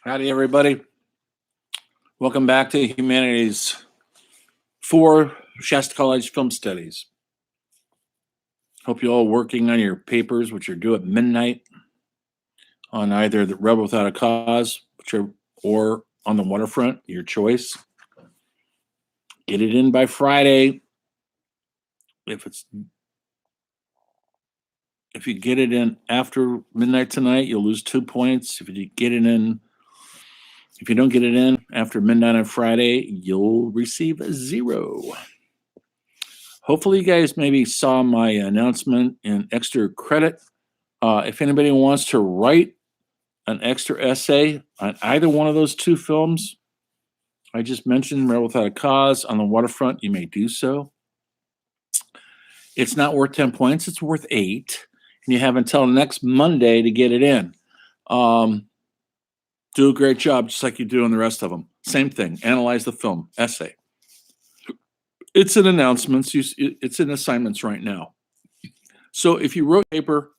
Howdy, everybody. Welcome back to Humanities 4 Shasta College Film Studies. Hope you're all working on your papers, which are due at midnight on either the Rebel Without a Cause or on the Waterfront, your choice. Get it in by Friday. If you get it in after midnight tonight, you'll lose 2 points. If you don't get it in after midnight on Friday, you'll receive 0. Hopefully you guys maybe saw my announcement in extra credit. If anybody wants to write an extra essay on either one of those 2 films I just mentioned, Rebel Without a Cause, on the Waterfront, you may do so. It's not worth 10 points, it's worth 8. And you have until next Monday to get it in. Do a great job, just like you do on the rest of them. Same thing, analyze the film, essay. It's in announcements, it's in assignments right now. So if you wrote paper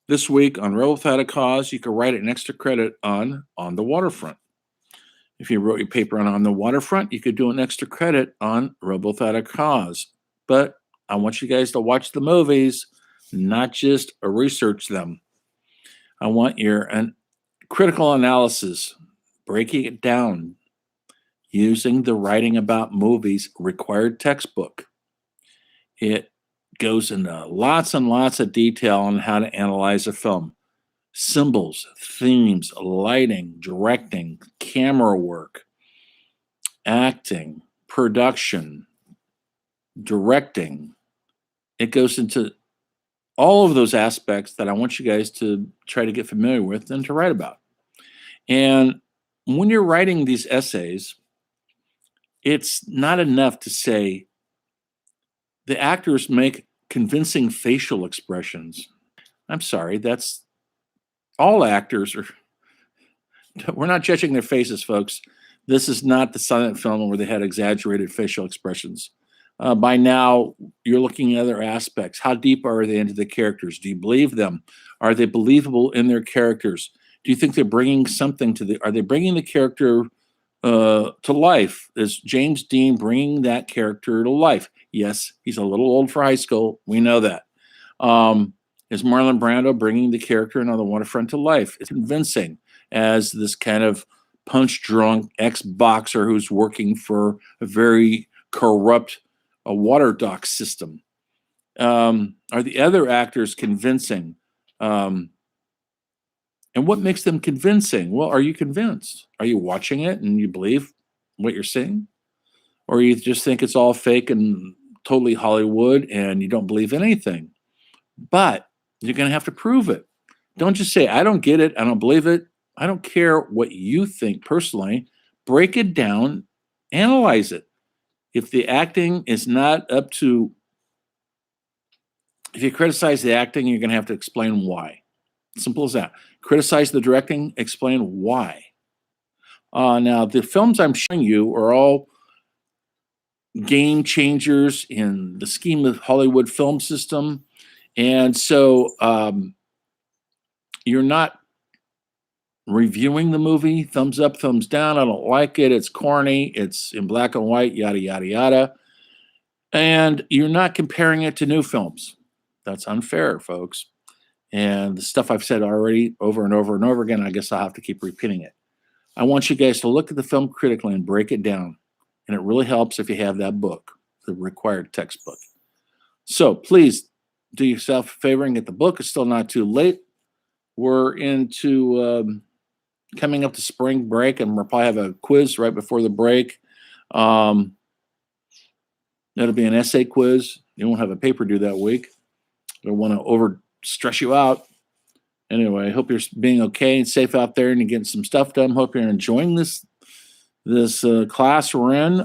this week on Rebel Without a Cause, you can write an extra credit on the Waterfront. If you wrote your paper on the Waterfront, you could do an extra credit on Rebel Without a Cause. But I want you guys to watch the movies, not just research them. I want your critical analysis, breaking it down, using the Writing About Movies required textbook. It goes into lots and lots of detail on how to analyze a film. Symbols, themes, lighting, directing, camera work, acting, production, directing. It goes into all of those aspects that I want you guys to try to get familiar with and to write about. And when you're writing these essays, it's not enough to say the actors make convincing facial expressions. I'm sorry, that's all actors are. We're not judging their faces, folks. This is not the silent film where they had exaggerated facial expressions. By now, you're looking at other aspects. How deep are they into the characters? Do you believe them? Are they believable in their characters? Do you think they're bringing something are they bringing the character to life? Is James Dean bringing that character to life? Yes, he's a little old for high school. We know that. Is Marlon Brando bringing the character on the Waterfront to life? It's convincing as this kind of punch-drunk ex-boxer who's working for a very corrupt water dock system. Are the other actors convincing? And what makes them convincing? Well, are you convinced? Are you watching it and you believe what you're seeing? Or you just think it's all fake and totally Hollywood and you don't believe anything? But you're going to have to prove it. Don't just say, I don't get it. I don't believe it. I don't care what you think personally. Break it down, analyze it. If the acting is not up to, if you criticize the acting, you're going to have to explain why. Simple as that. Criticize the directing, explain why. Now, the films I'm showing you are all game changers in the scheme of Hollywood film system. And so you're not reviewing the movie, thumbs up, thumbs down, I don't like it, it's corny, it's in black and white, yada, yada, yada. And you're not comparing it to new films. That's unfair, folks. And the stuff I've said already over and over and over again, I guess I'll have to keep repeating it. I want you guys to look at the film critically and break it down. And it really helps if you have that book, the required textbook. So please do yourself a favor and get the book. It's still not too late. We're into coming up to spring break, and we'll probably have a quiz right before the break. That'll be an essay quiz. You won't have a paper due that week. I don't want to over stress you out. Anyway, I hope you're being okay and safe out there and you're getting some stuff done. Hope you're enjoying this class we're in.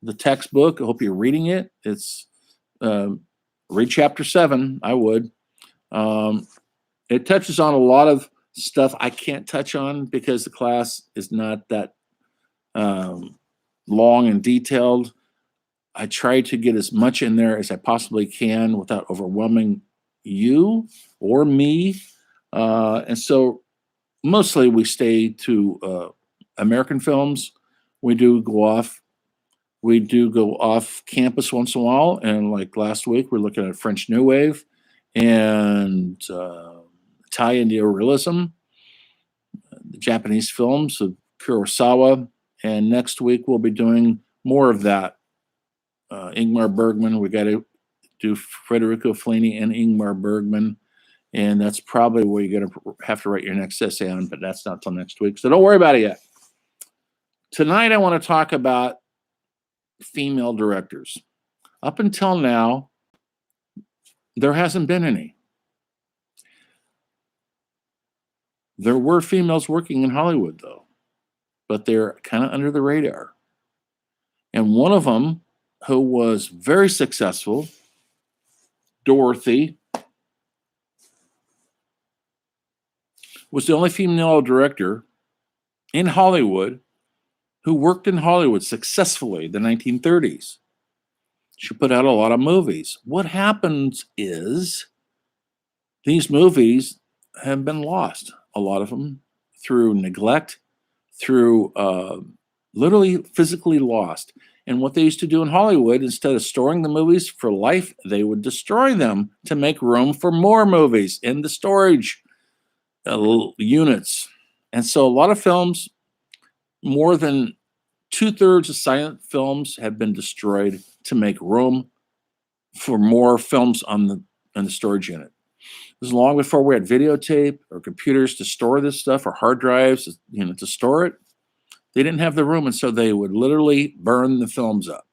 The textbook, I hope you're reading it. It's read chapter 7. I would. It touches on a lot of stuff I can't touch on because the class is not that long and detailed. I try to get as much in there as I possibly can without overwhelming you or me. And so mostly we stay to American films. We do go off. We do go off campus once in a while, and like last week, we're looking at French New Wave and Italian neorealism, the Japanese films of Kurosawa, and next week we'll be doing more of that. Ingmar Bergman, we got to do Federico Fellini and Ingmar Bergman, and that's probably where you're going to have to write your next essay on, but that's not till next week, so don't worry about it yet. Tonight, I want to talk about female directors. Up until now, there hasn't been any. There were females working in Hollywood, though, but they're kind of under the radar. And one of them, who was very successful, Dorothy, was the only female director in Hollywood who worked in Hollywood successfully in the 1930s. She put out a lot of movies. What happens is these movies have been lost, a lot of them, through neglect, through literally physically lost. And what they used to do in Hollywood, instead of storing the movies for life, they would destroy them to make room for more movies in the storage units. And so a lot of films, more than 2/3 of silent films, have been destroyed to make room for more films on the storage unit. This is long before we had videotape or computers to store this stuff, or hard drives, to store it. They didn't have the room, and so they would literally burn the films up.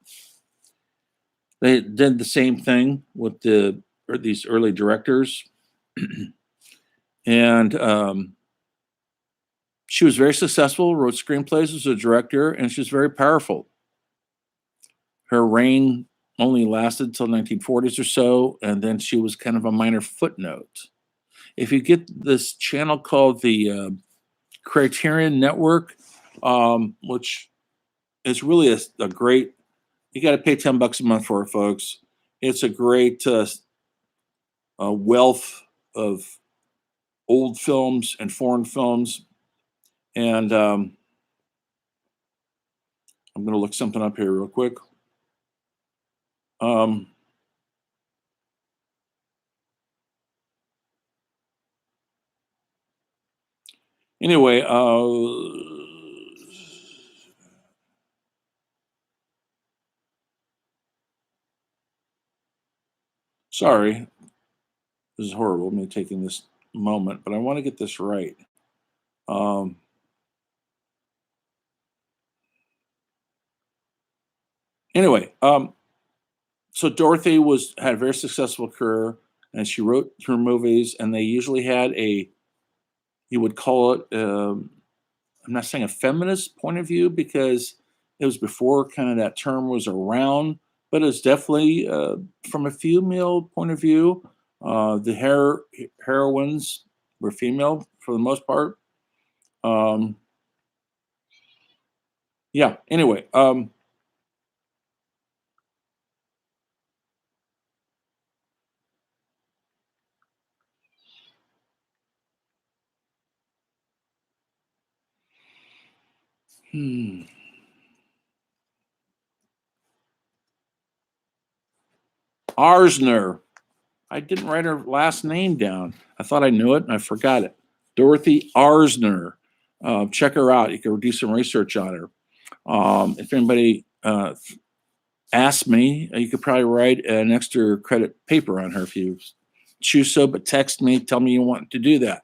They did the same thing with these early directors, and she was very successful, wrote screenplays as a director, and she was very powerful. Her reign only lasted till 1940s or so, and then she was kind of a minor footnote. If you get this channel called the Criterion Network, which is really a great, you got to pay $10 a month for it, folks. It's a great wealth of old films and foreign films. And I'm going to look something up here real quick. Anyway, sorry, this is horrible, me taking this moment, but I want to get this right. Anyway, so Dorothy had a very successful career, and she wrote her movies, and they usually had you would call it, I'm not saying a feminist point of view, because it was before kind of that term was around, but it's definitely from a female point of view. The heroines were female for the most part. Yeah, anyway. Arzner. I didn't write her last name down. I thought I knew it and I forgot it. Dorothy Arzner. Check her out. You can do some research on her. If anybody asks me, you could probably write an extra credit paper on her if you choose so, but text me, tell me you want to do that.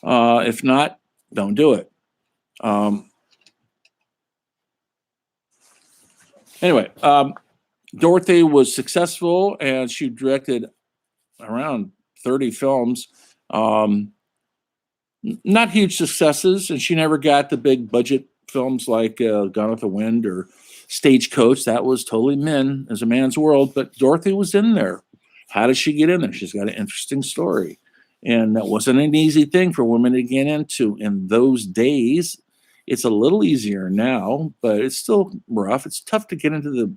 If not, don't do it. Anyway, Dorothy was successful, and she directed around 30 films. Not huge successes, and she never got the big budget films like Gone with the Wind or Stagecoach. That was totally men, as a man's world, but Dorothy was in there. How did she get in there? She's got an interesting story, and that wasn't an easy thing for women to get into in those days. It's a little easier now, but it's still rough. It's tough to get into the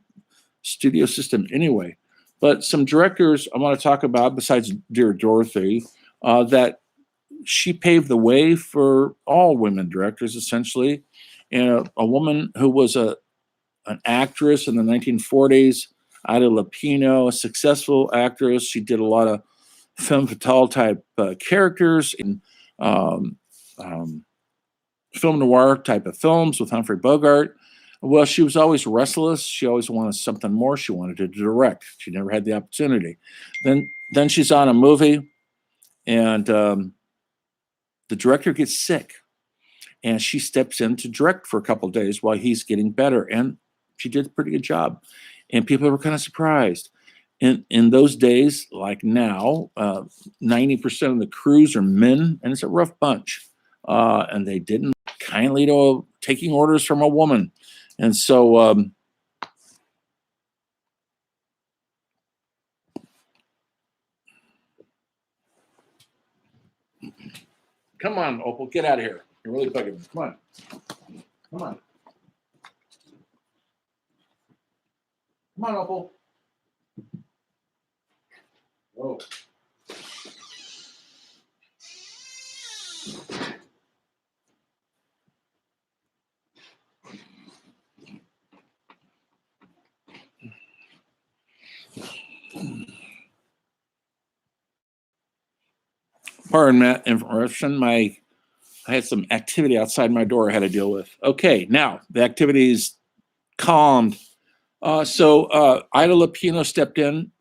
studio system anyway. But some directors I want to talk about, besides Dear Dorothy, that she paved the way for all women directors, essentially. And a woman who was an actress in the 1940s, Ida Lapino, a successful actress. She did a lot of femme fatale type characters in um, um, film noir type of films with Humphrey Bogart. Well, she was always restless. She always wanted something more. She wanted to direct. She never had the opportunity. Then she's on a movie, and the director gets sick, and she steps in to direct for a couple of days while he's getting better. And she did a pretty good job, and people were kind of surprised. In those days, like now, 90% of the crews are men, and it's a rough bunch. And they didn't kindly to taking orders from a woman. And so come on, Opal, get out of here. You're really bugging me. Come on. Come on. Come on, Opal. Whoa. Pardon that interruption. I had some activity outside my door I had to deal with. Okay, now the activity's calmed. So Ida Lapino stepped in,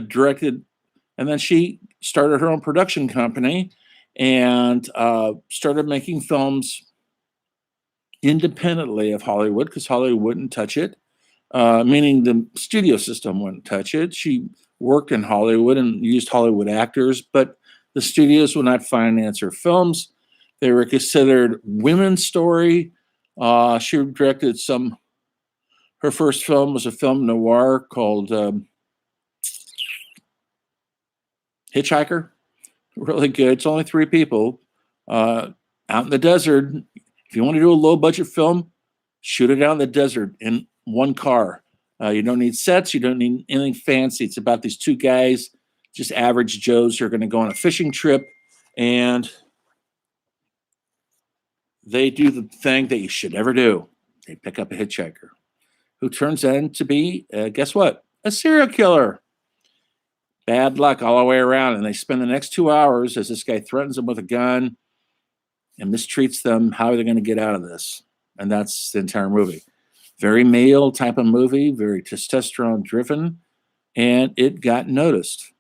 directed, and then she started her own production company and started making films independently of Hollywood because Hollywood wouldn't touch it, meaning the studio system wouldn't touch it. She worked in Hollywood and used Hollywood actors, but the studios would not finance her films. They were considered women's story. She directed some. Her first film was a film noir called Hitchhiker. Really good. It's only 3 people out in the desert. If you want to do a low budget film, shoot it out in the desert in one car. You don't need sets. You don't need anything fancy. It's about these 2 guys, just average Joes, who are going to go on a fishing trip, and they do the thing that you should never do. They pick up a hitchhiker who turns out to be, guess what? A serial killer. Bad luck all the way around. And they spend the next 2 hours as this guy threatens them with a gun and mistreats them. How are they going to get out of this? And that's the entire movie. Very male type of movie, very testosterone driven, and it got noticed.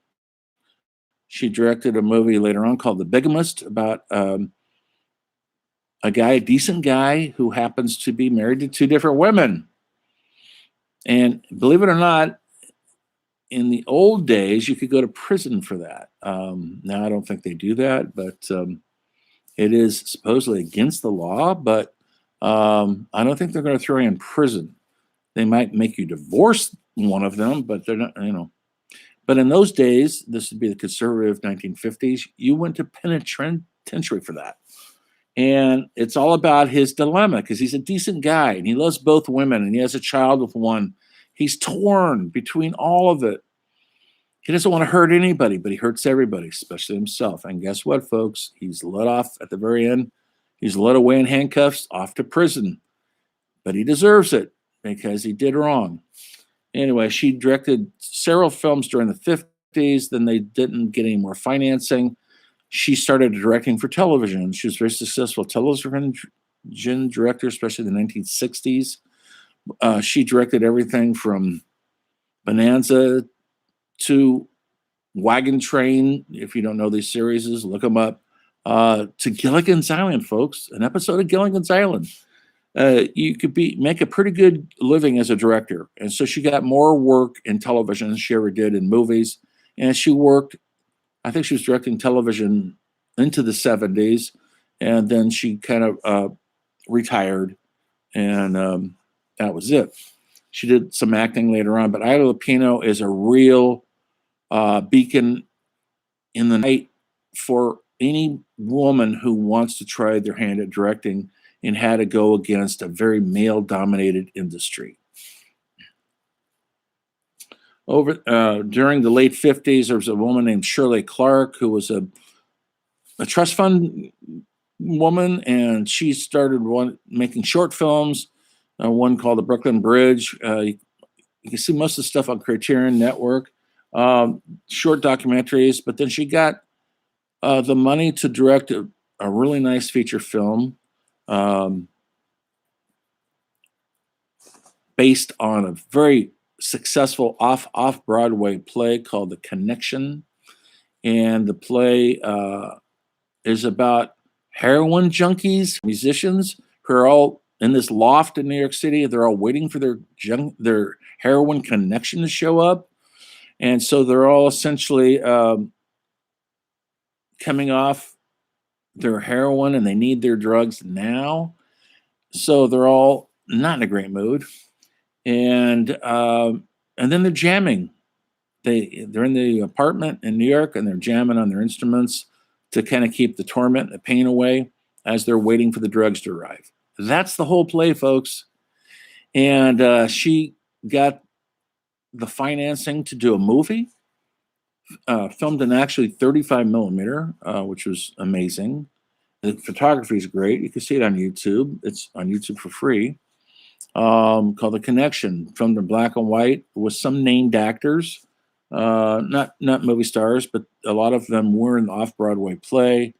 She directed a movie later on called The Bigamist about a guy, a decent guy, who happens to be married to 2 different women. And believe it or not, in the old days, you could go to prison for that. Now, I don't think they do that, but it is supposedly against the law. But I don't think they're going to throw you in prison. They might make you divorce one of them, but they're not, But in those days, this would be the conservative 1950s, you went to penitentiary for that. And it's all about his dilemma because he's a decent guy and he loves both women and he has a child with one. He's torn between all of it. He doesn't want to hurt anybody, but he hurts everybody, especially himself. And guess what, folks? He's let off at the very end. He's led away in handcuffs off to prison. But he deserves it because he did wrong. Anyway, she directed several films during the 50s. Then they didn't get any more financing. She started directing for television. She was a very successful television director, especially in the 1960s. She directed everything from Bonanza to Wagon Train. If you don't know these series, look them up. To Gilligan's Island, folks, an episode of Gilligan's Island. You could make a pretty good living as a director. And so she got more work in television than she ever did in movies. And she worked, I think she was directing television into the 70s. And then she kind of retired. And that was it. She did some acting later on. But Ida Lapino is a real beacon in the night for any woman who wants to try their hand at directing and how to go against a very male-dominated industry. During the late 50s, there was a woman named Shirley Clark who was a a trust fund woman, and she started making short films. One called The Brooklyn Bridge. You can see most of the stuff on Criterion Network, short documentaries. But then she got the money to direct a really nice feature film based on a very successful off Broadway play called The Connection, and the play is about heroin junkies, musicians who are all in this loft in New York City. They're all waiting for their heroin connection to show up, and so they're all essentially coming off their heroin, and they need their drugs now. So they're all not in a great mood, and then they're jamming. They're in the apartment in New York, and they're jamming on their instruments to kind of keep the torment, the pain away as they're waiting for the drugs to arrive. That's the whole play, folks. And she got the financing to do a movie, filmed in actually 35 millimeter, which was amazing. The photography is great. You can see it on YouTube. It's on YouTube for free. Called The Connection, filmed in black and white with some named actors, not movie stars, but a lot of them were in the off-Broadway play.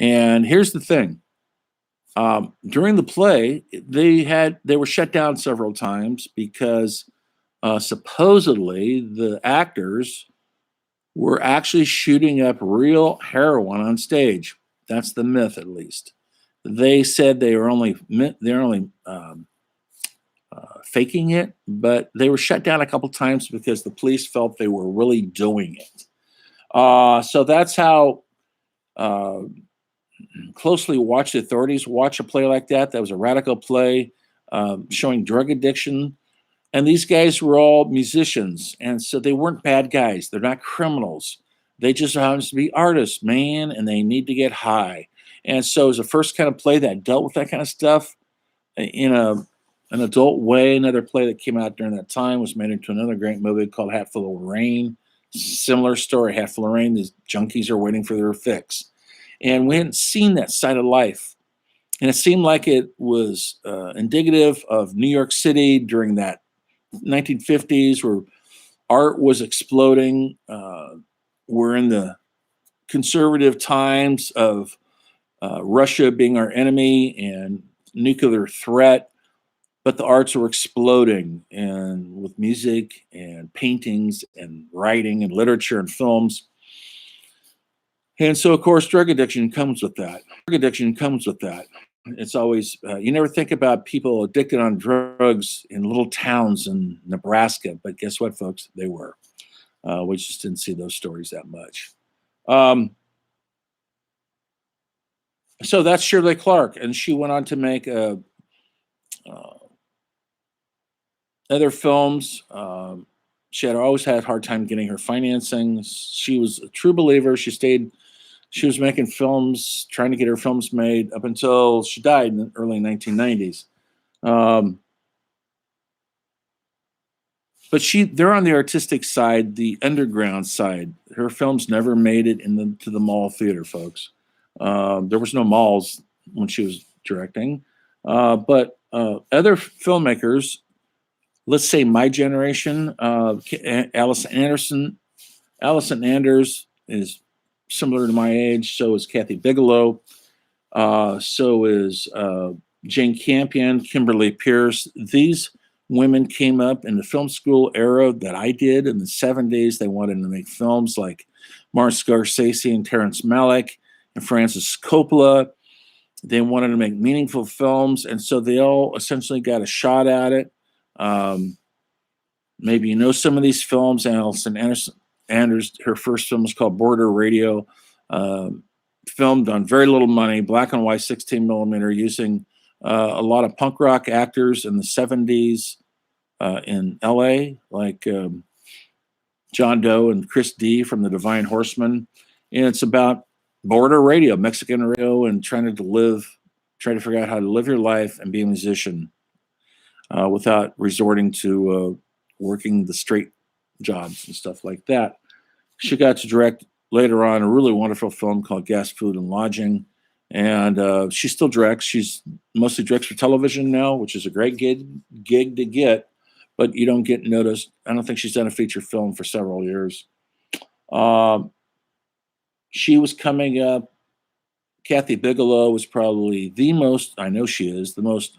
And here's the thing: during the play, they were shut down several times because supposedly the actors were actually shooting up real heroin on stage. That's the myth, at least. They said they're only faking it, but they were shut down a couple times because the police felt they were really doing it. So that's how closely watch the authorities watch a play like that. That was a radical play showing drug addiction. And these guys were all musicians. And so they weren't bad guys. They're not criminals. They just happen to be artists, man, and they need to get high. And so it was the first kind of play that dealt with that kind of stuff in an adult way. Another play that came out during that time was made into another great movie called Hatful of Rain. Similar story, Hatful of Rain. These junkies are waiting for their fix. And we hadn't seen that side of life. And it seemed like it was indicative of New York City during that 1950s, where art was exploding. We're in the conservative times of Russia being our enemy and nuclear threat, but the arts were exploding, and with music and paintings and writing and literature and films. And so, of course, drug addiction comes with that. It's always, you never think about people addicted on drugs in little towns in Nebraska, but guess what, folks? They were. We just didn't see those stories that much. So that's Shirley Clarke, and she went on to make other films. She had always had a hard time getting her financing. She was a true believer. She was making films, trying to get her films made up until she died in the early 1990s. But they're on the artistic side, the underground side. Her films never made it to the mall theater, folks. There was no malls when she was directing. But other filmmakers, let's say my generation, Allison Anders is similar to my age. So is Kathy Bigelow. So is Jane Campion, Kimberly Pierce. These women came up in the film school era that I did in the 70s. They wanted to make films like Martin Scorsese and Terrence Malick and Francis Coppola. They wanted to make meaningful films, and so they all essentially got a shot at it. Maybe you know some of these films. Allison Anders, her first film was called Border Radio, filmed on very little money, black and white, 16 millimeter, using a lot of punk rock actors in the 70s in LA, like John Doe and Chris D from the Divine Horsemen. And it's about border radio, Mexican radio, and trying to figure out how to live your life and be a musician without resorting to working the straight jobs and stuff like that. She got to direct later on a really wonderful film called Gas, Food, and Lodging. And she still directs. She's mostly directs for television now, which is a great gig to get, but you don't get noticed. I don't think she's done a feature film for several years. Um, she was coming up. Kathy Bigelow was probably the most, I know she is, the most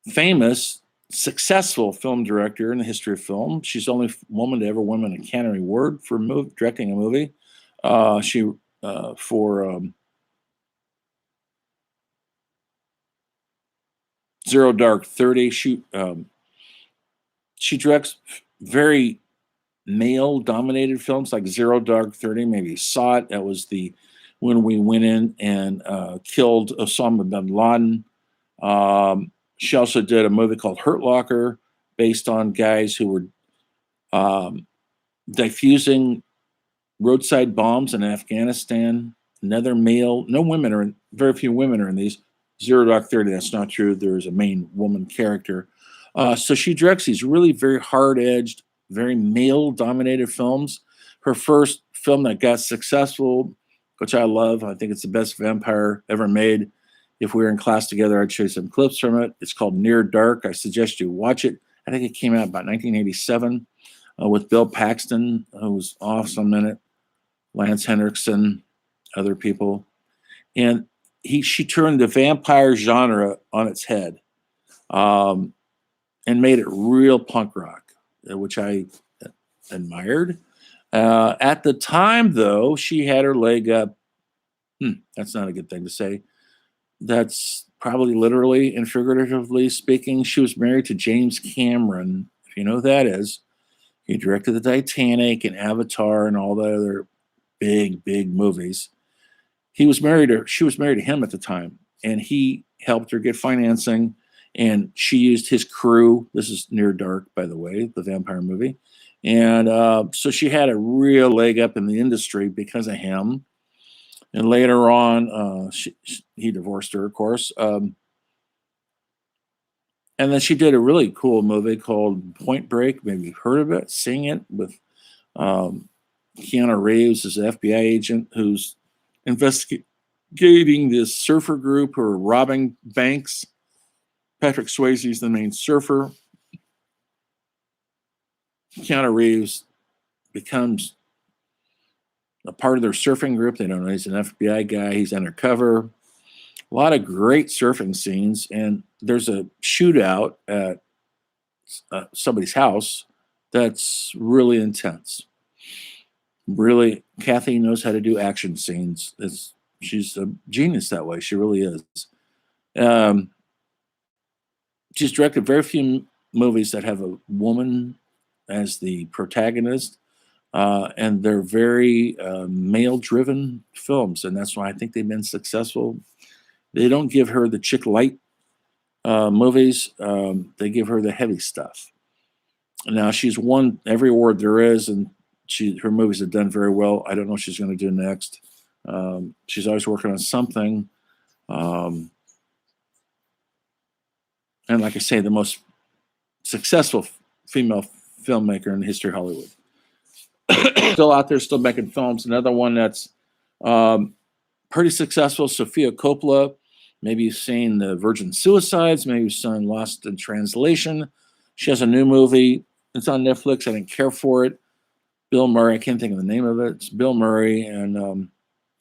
famous, successful film director in the history of film. She's the only woman to ever win an Academy Award for directing a movie. She for Zero Dark 30. She directs very male-dominated films like Zero Dark 30. Maybe you saw it. That was the when we went in and killed Osama bin Laden. She also did a movie called Hurt Locker, based on guys who were diffusing roadside bombs in Afghanistan. Another male, no women are in, very few women are in these. Zero Dark 30, that's not true. There's a main woman character. So she directs these really very hard-edged, very male-dominated films. Her first film that got successful, which I love, I think it's the best vampire ever made. If we were in class together, I'd show you some clips from it. It's called Near Dark. I suggest you watch it. I think it came out about 1987 with Bill Paxton, who was awesome in it, Lance Henriksen, other people. And she turned the vampire genre on its head and made it real punk rock, which I admired. At the time, though, she had her leg up. That's not a good thing to say. That's probably literally and figuratively speaking. She was married to James Cameron, if you know who that is. He directed the Titanic and Avatar and all the other big movies. She was married to him at the time, and he helped her get financing, and she used his crew. This is Near Dark, by the way, the vampire movie. And so she had a real leg up in the industry because of him. And later on, he divorced her, of course. And then she did a really cool movie called Point Break. Maybe you've heard of it, seen it, with Keanu Reeves as an FBI agent who's investigating this surfer group who are robbing banks. Patrick Swayze is the main surfer. Keanu Reeves becomes a part of their surfing group. They don't know he's an FBI guy. He's undercover. A lot of great surfing scenes. And there's a shootout at somebody's house that's really intense. Really, Kathy knows how to do action scenes. She's a genius that way. She really is. She's directed very few movies that have a woman as the protagonist. And they're very male-driven films, and that's why I think they've been successful. They don't give her the chick light movies. They give her the heavy stuff. Now, she's won every award there is, and her movies have done very well. I don't know what she's going to do next. She's always working on something. And like I say, the most successful female filmmaker in the history of Hollywood. Still out there, still making films. Another one that's pretty successful, Sophia Coppola. Maybe you've seen The Virgin Suicides. Maybe you've seen Lost in Translation. She has a new movie. It's on Netflix. I didn't care for it. Bill Murray, I can't think of the name of it. It's Bill Murray, and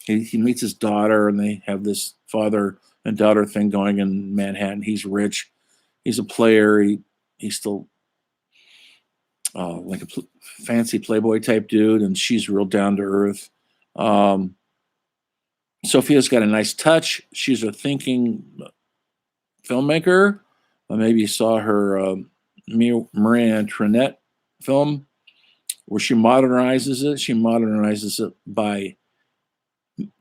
he meets his daughter, and they have this father and daughter thing going in Manhattan. He's rich. He's a player. He's still like a fancy playboy type dude, and she's real down to earth. Sophia's got a nice touch. She's a thinking filmmaker. Maybe you saw her Marie Antoinette film where she modernizes it. She modernizes it by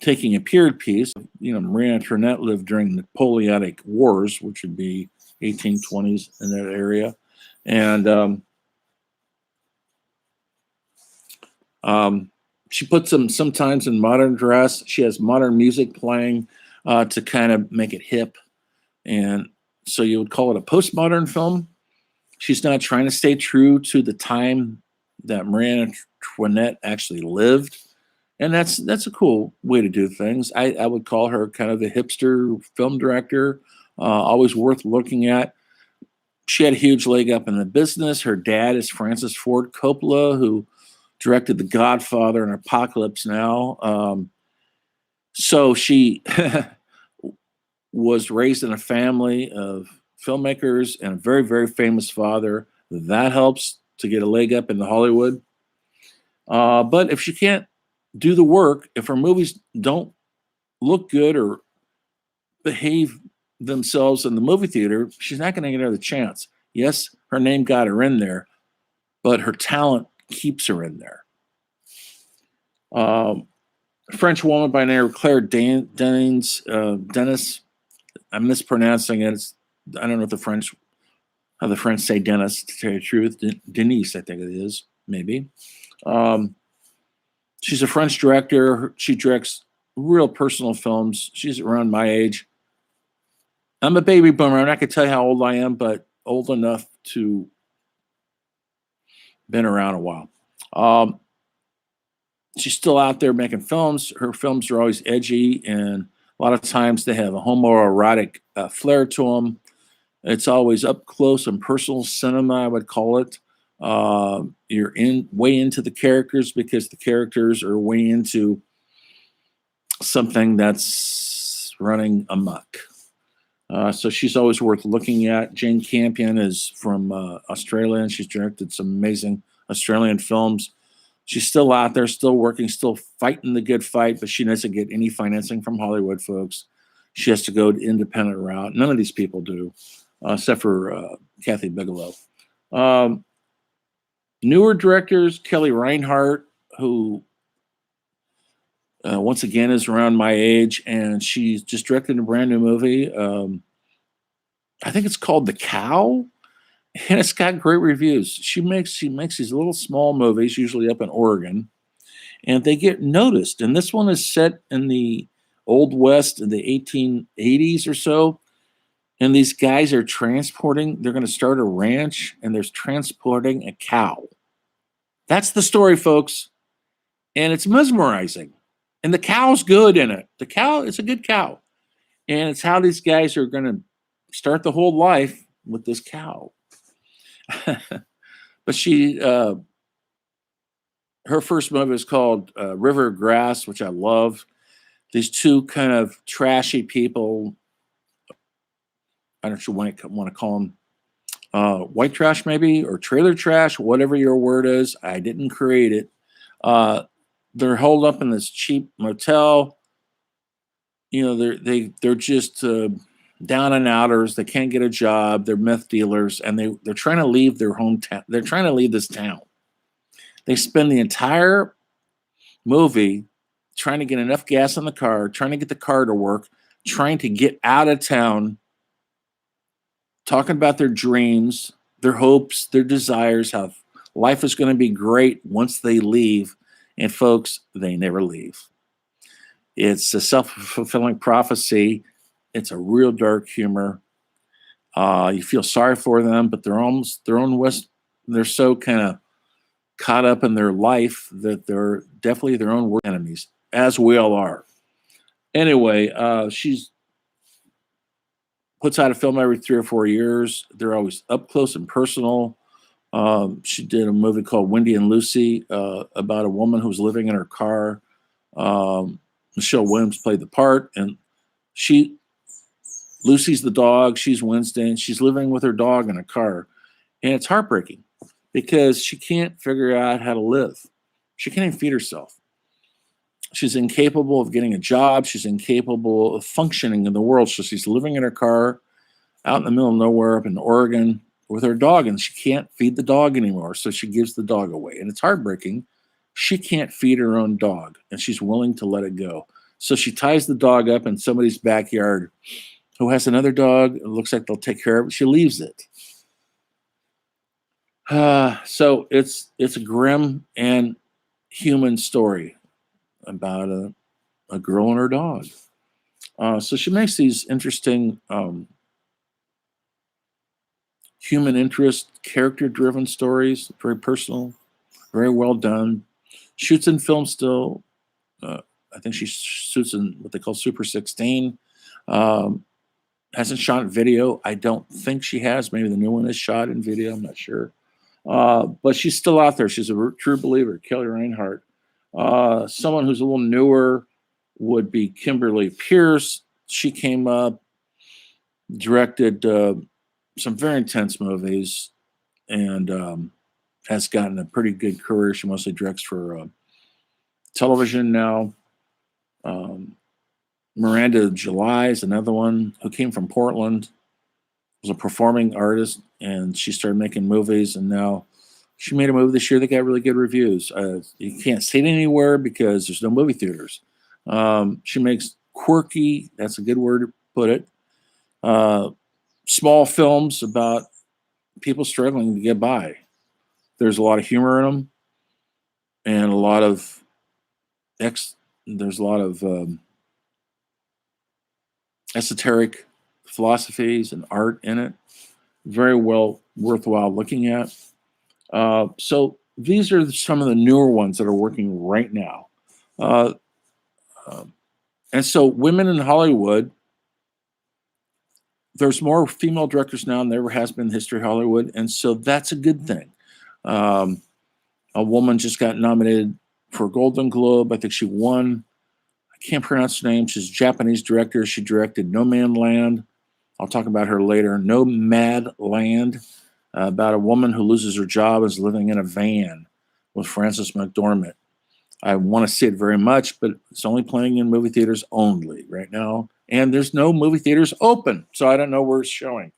taking a period piece. Marie Antoinette lived during Napoleonic Wars, which would be 1820s in that area. And she puts them sometimes in modern dress. She has modern music playing to kind of make it hip. And so you would call it a postmodern film. She's not trying to stay true to the time that Marie Antoinette actually lived. And that's a cool way to do things. I would call her kind of the hipster film director, always worth looking at. She had a huge leg up in the business. Her dad is Francis Ford Coppola, who directed The Godfather and Apocalypse Now. So she was raised in a family of filmmakers and a very, very famous father. That helps to get a leg up into Hollywood. But if she can't do the work, if her movies don't look good or behave themselves in the movie theater, she's not going to get another chance. Yes, her name got her in there, but her talent keeps her in there. A French woman by the name of Claire Denis, I'm mispronouncing it. I don't know if how the French say Dennis, to tell you the truth. Denise, I think it is, maybe. She's a French director. She directs real personal films. She's around my age. I'm a baby boomer. I'm not going to tell you how old I am, but old enough to been around a while. She's still out there making films. Her films are always edgy, and a lot of times they have a homoerotic flair to them. It's always up close and personal cinema, I would call it. You're way into the characters because the characters are way into something that's running amok. So she's always worth looking at. Jane Campion is from Australia, and she's directed some amazing Australian films. She's still out there, still working, still fighting the good fight, but she doesn't get any financing from Hollywood, folks. She has to go the independent route. None of these people do, except for Kathy Bigelow. Newer directors, Kelly Reinhart, who once again is around my age, and she's just directed a brand new movie. I think it's called The Cow, and it's got great reviews. She makes these little small movies, usually up in Oregon, and they get noticed. And this one is set in the Old West in the 1880s or so. And these guys are transporting, they're going to start a ranch, and they're transporting a cow. That's the story, folks. And it's mesmerizing. And the cow's good in it. The cow is a good cow. And it's how these guys are going to start the whole life with this cow. But her first movie is called River of Grass, which I love. These two kind of trashy people, I don't know what you want to call them, white trash maybe, or trailer trash, whatever your word is. I didn't create it. They're holed up in this cheap motel. You know, they're just down and outers. They can't get a job. They're meth dealers, and they're trying to leave their hometown. They're trying to leave this town. They spend the entire movie trying to get enough gas in the car, trying to get the car to work, trying to get out of town, talking about their dreams, their hopes, their desires, how life is going to be great once they leave. And folks, they never leave. It's a self-fulfilling prophecy. It's a real dark humor. You feel sorry for them, but they're so kind of caught up in their life that they're definitely their own worst enemies, as we all are. Anyway, she's puts out a film every 3 or 4 years. They're always up close and personal. She did a movie called Wendy and Lucy about a woman who was living in her car. Michelle Williams played the part, and Lucy's the dog. She's Wednesday, and she's living with her dog in a car, and it's heartbreaking because she can't figure out how to live. She can't even feed herself. She's incapable of getting a job. She's incapable of functioning in the world. So she's living in her car out in the middle of nowhere up in Oregon with her dog, and she can't feed the dog anymore. So she gives the dog away, and it's heartbreaking. She can't feed her own dog, and she's willing to let it go. So she ties the dog up in somebody's backyard who has another dog. It looks like they'll take care of it. She leaves it. So it's a grim and human story about a girl and her dog. So she makes these interesting human interest, character-driven stories, very personal, very well done. Shoots in film still. I think she shoots in what they call Super 16. Um, hasn't shot video. I don't think she has. Maybe the new one is shot in video. I'm not sure. But she's still out there. She's a true believer, Kelly Reinhart. Someone who's a little newer would be Kimberly Pierce. She came up, directed some very intense movies, and has gotten a pretty good career. She mostly directs for television now. Um, Miranda July is another one who came from Portland, was a performing artist, and she started making movies. And now she made a movie this year that got really good reviews. You can't see it anywhere because there's no movie theaters. She makes quirky, that's a good word to put it, small films about people struggling to get by. There's a lot of humor in them, and a lot of there's a lot of esoteric philosophies and art in it. Very well worthwhile looking at. So these are some of the newer ones that are working right now. Uh, and so women in Hollywood, there's more female directors now than there ever has been in the history of Hollywood. And so that's a good thing. A woman just got nominated for a Golden Globe. I think she won. I can't pronounce her name. She's a Japanese director. She directed No Man Land. I'll talk about her later. No Mad Land, about a woman who loses her job and is living in a van with Frances McDormand. I want to see it very much, but it's only playing in movie theaters only right now. And there's no movie theaters open, so I don't know where it's showing.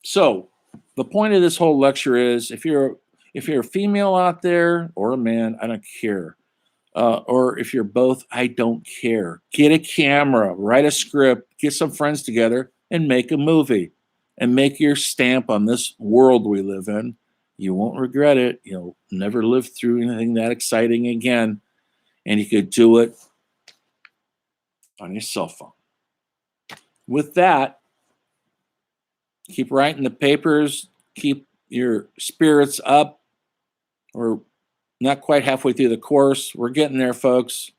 So the point of this whole lecture is if you're a female out there or a man, I don't care. Or if you're both, I don't care. Get a camera, write a script, get some friends together, and make a movie. And make your stamp on this world we live in. You won't regret it. You'll never live through anything that exciting again. And you could do it on your cell phone. With that, keep writing the papers, keep your spirits up. We're not quite halfway through the course. We're getting there, folks.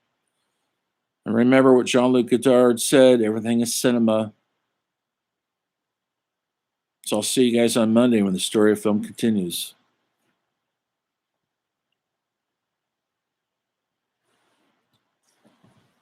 And remember what Jean-Luc Godard said, everything is cinema. So I'll see you guys on Monday when the story of film continues.